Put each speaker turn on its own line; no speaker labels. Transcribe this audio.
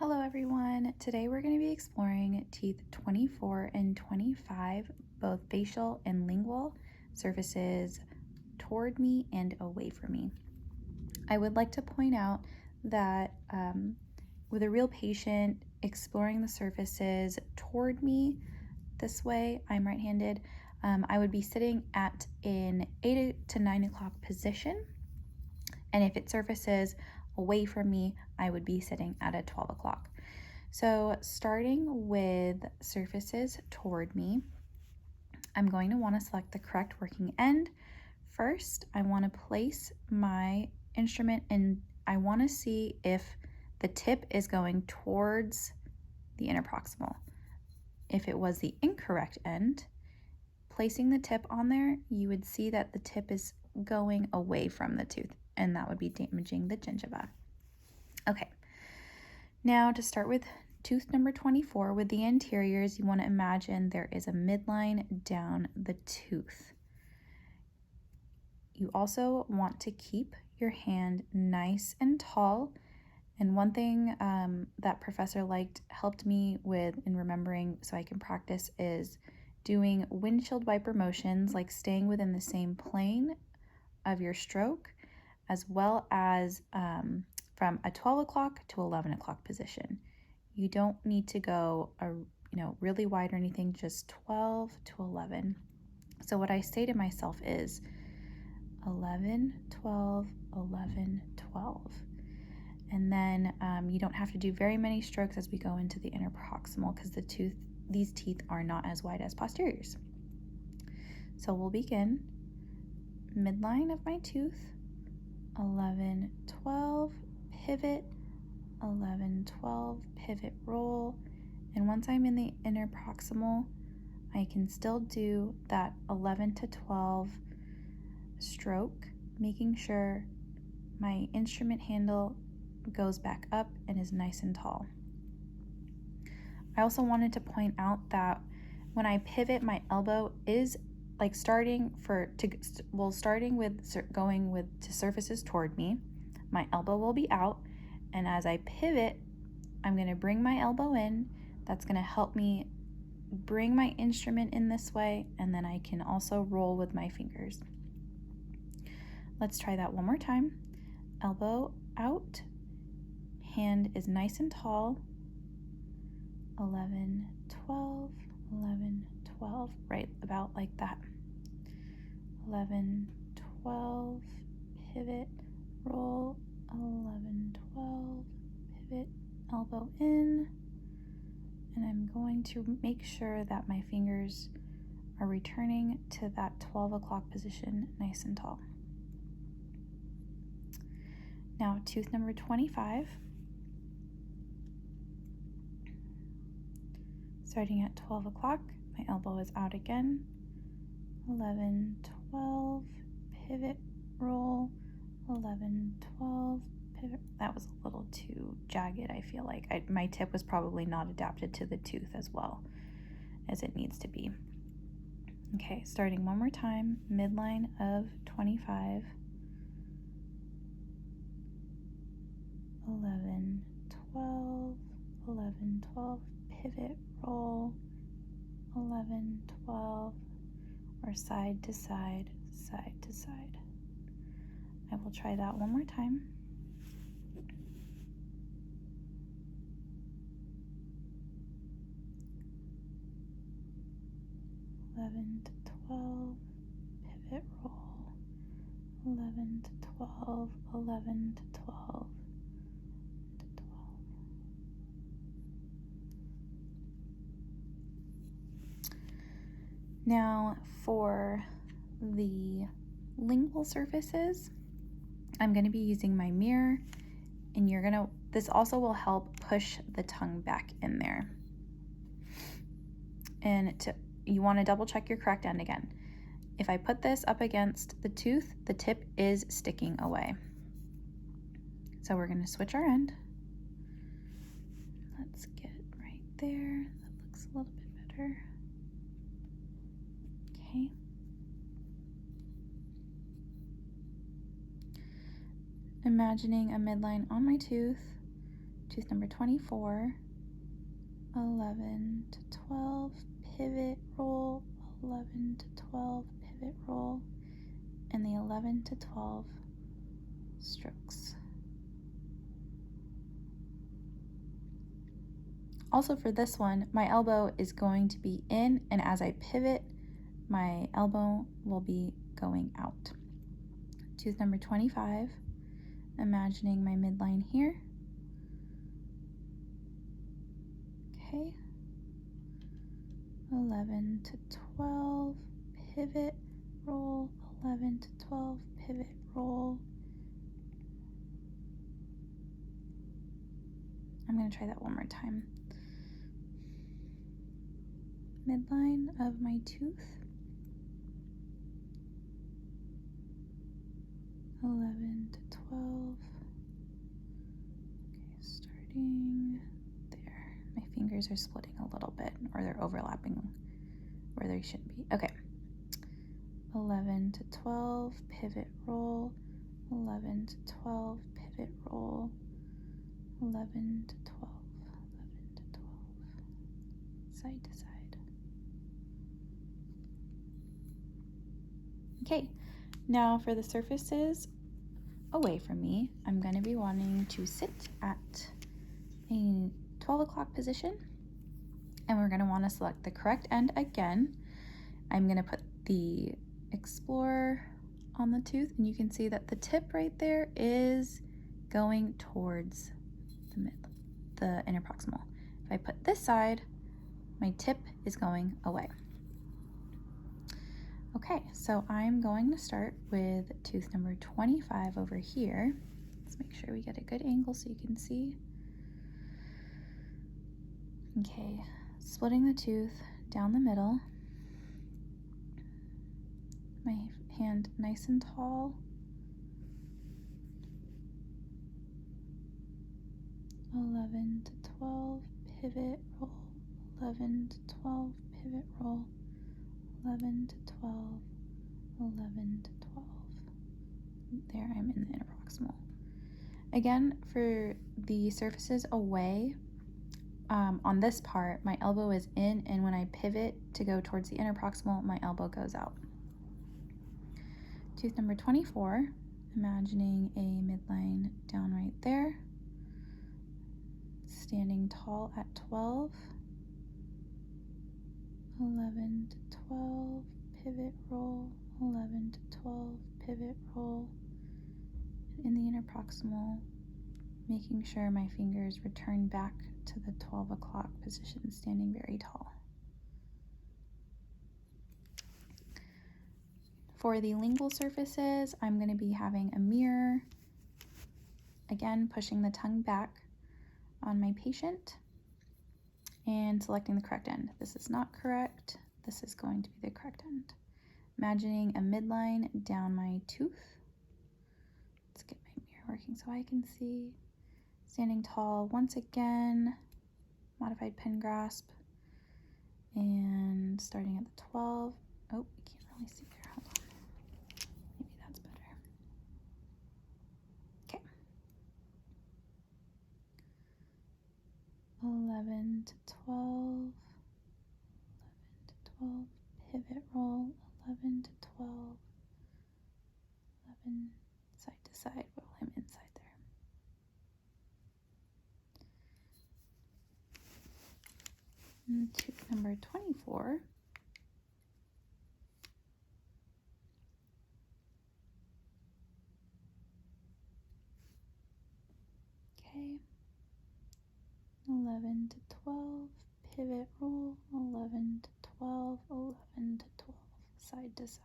Hello everyone. Today we're going to be exploring teeth 24 and 25, both facial and lingual surfaces toward me and away from me. I would like to point out that with a real patient exploring the surfaces toward me this way, I'm right-handed, I would be sitting at an 8 to 9 o'clock position. And if it surfaces away from me, I would be sitting at a 12 o'clock. So starting with surfaces toward me, I'm going to want to select the correct working end. First, I want to place my instrument and I want to see if the tip is going towards the interproximal. If it was the incorrect end, placing the tip on there, you would see that the tip is going away from the tooth, and that would be damaging the gingiva. Okay, now to start with tooth number 24, with the anteriors, you want to imagine there is a midline down the tooth. You also want to keep your hand nice and tall. And one thing that Professor helped me with in remembering so I can practice is doing windshield wiper motions, like staying within the same plane of your stroke, as well as from a 12 o'clock to 11 o'clock position. You don't need to go really wide or anything, just 12 to 11. So what I say to myself is 11, 12, 11, 12. And then you don't have to do very many strokes as we go into the interproximal because these teeth are not as wide as posteriors. So we'll begin midline of my tooth, 11, 12, pivot, 11, 12, pivot, roll. And once I'm in the interproximal, I can still do that 11 to 12 stroke, making sure my instrument handle goes back up and is nice and tall. I also wanted to point out that when I pivot, my elbow is starting with going with to surfaces toward me. My elbow will be out, and as I pivot, I'm going to bring my elbow in. That's going to help me bring my instrument in this way, and then I can also roll with my fingers. Let's try that one more time. Elbow out, hand is nice and tall, 11, 12, 11, 12, right about like that. 11, 12, pivot, roll, 11, 12, pivot, elbow in, and I'm going to make sure that my fingers are returning to that 12 o'clock position nice and tall. Now tooth number 25. Starting at 12 o'clock, my elbow is out again. 11, 12, pivot, roll, 11, 12, pivot. That was a little too jagged, I feel like. My tip was probably not adapted to the tooth as well as it needs to be. Okay, starting one more time, midline of 25. 11, 12, 11, 12, pivot, roll, 11, 12, or side to side, side to side. I will try that one more time. (11 to 12, pivot, roll, 11 to 12, 11 to 12, to 12. Now for the lingual surfaces, I'm going to be using my mirror, and this also will help push the tongue back in there. And you want to double check your correct end again. If I put this up against the tooth, the tip is sticking away. So we're going to switch our end. Let's get it right there. That looks a little bit better. Okay. Imagining a midline on my tooth, Tooth number 24, 11 to 12, pivot, roll, 11 to 12, pivot, roll, and the 11 to 12 strokes. Also for this one, my elbow is going to be in, and as I pivot, my elbow will be going out. Tooth number 25, imagining my midline here. Okay. 11 to 12, pivot, roll, 11 to 12, pivot, roll. I'm going to try that one more time. Midline of my tooth. 11 to 12. Okay, starting there. My fingers are splitting a little bit, or they're overlapping where they shouldn't be. Okay. 11 to 12, pivot, roll. 11 to 12, pivot, roll. 11 to 12, 11 to 12. Side to side. Okay, now for the surfaces away from me, I'm going to be wanting to sit at a 12 o'clock position, and we're going to want to select the correct end again. I'm going to put the Explorer on the tooth, and you can see that the tip right there is going towards the interproximal. If I put this side, my tip is going away. Okay, so I'm going to start with tooth number 25 over here. Let's make sure we get a good angle so you can see. Okay, splitting the tooth down the middle. My hand nice and tall. 11 to 12, pivot, roll. 11 to 12, pivot, roll. 11 to 12, 11 to 12. There, I'm in the interproximal. Again, for the surfaces away, on this part, my elbow is in, and when I pivot to go towards the interproximal, my elbow goes out. Tooth number 24, imagining a midline down right there. Standing tall at 12. 11 to 12, pivot, roll. 11 to 12, pivot, roll. In the interproximal, making sure my fingers return back to the 12 o'clock position, standing very tall. For the lingual surfaces, I'm going to be having a mirror, again pushing the tongue back on my patient and selecting the correct end. This is not correct. This is going to be the correct end. Imagining a midline down my tooth. Let's get my mirror working so I can see. Standing tall once again, modified pen grasp, and starting at the 12. Oh, we can't really see there. Hold on. Maybe that's better. Okay. 11 to 12. 11 to 12. Pivot roll. 11 to 12. 11 side to side. Roll him inside there. And tooth number 24. Okay. 11 to 12, pivot roll, 11 to 12, 11 to 12, side to side.